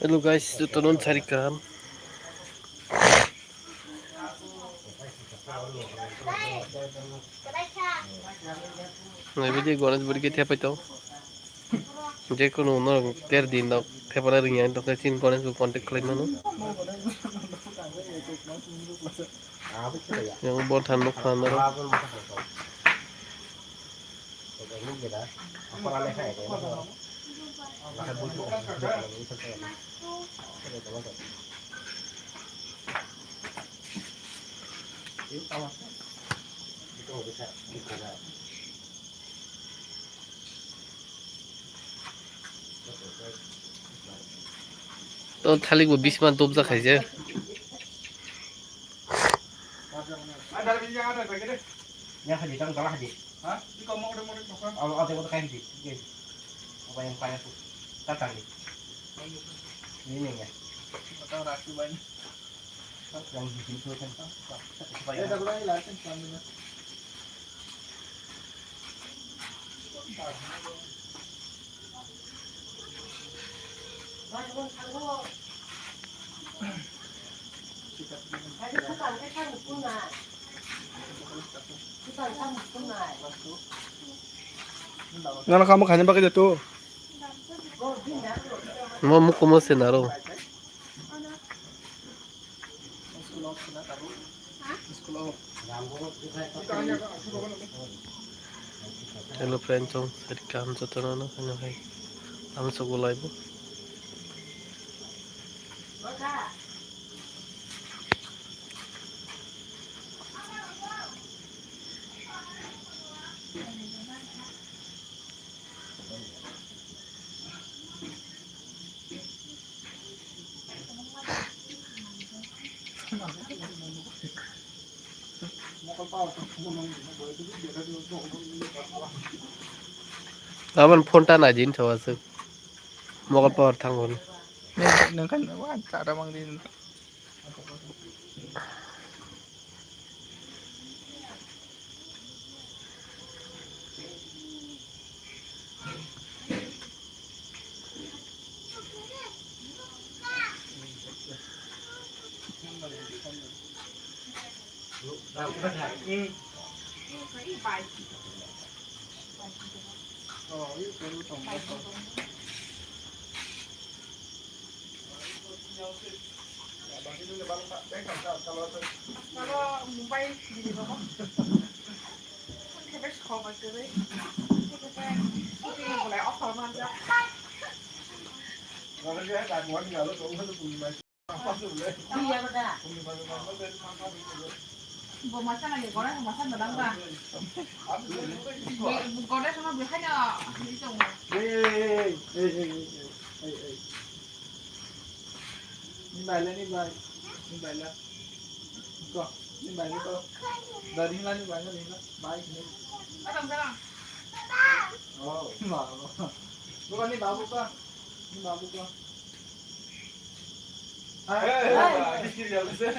Hello guys, ito nun carikan. Nabidi Ganesh budi kita apa itu? Je kono no ter din no pepara ring yang to sin Ganesh bu contact klaim no. Yang buat hanuk hanuk. To thalik bu 20 मान तोप जा खाइजे Ada lagi yang ada bagi deh. Yang haji kan kalah haji. Hah? Di kamu udah mau ditokan? Kalau ada kain haji. Apa yang panas tuh? Tatang nih. Ini ya. Atau rasu banyak. Yang di situ kan. Ya udah mulai lah kan sambil. Nggak kamu kanya pakai itu. mau muku mau senaro hello friendsong carikan ito no kanya kay ang sugulay bu Kapan phone ta na jin chawa se mokal power thangon Neng kan wah cara mang din. Oh, itu perlu tombol. Kalau Mumbai gini bapak, kita sekolah sini, kita boleh offer mana? Kalau dia tak buat dia lalu kalau tu punya apa tu boleh? Iya betul. Pemasan lagi goreng pemasan bedang kan? Goreng sama biasanya itu. Ni baiklah ni baik, ni baiklah. Kau, ni baik tu. Dari mana ni baiklah ni baik ni. Bedang bedang. Oh, malu. Bukan ni babu kah? Ni babu kah? Hey, kiri ya bisa.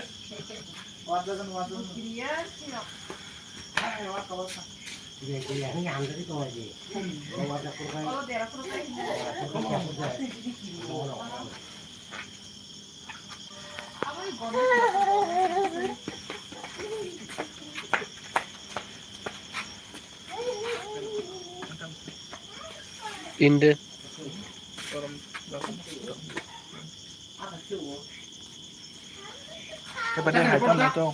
Wajar kan wajar. Iya sih. Hey, wajar wajar. Iya, ini yang tadi tuh aja. Kalau ada kurang. Kalau daerah terus kayak apa nih goreng? inde Kepada hai kan itu.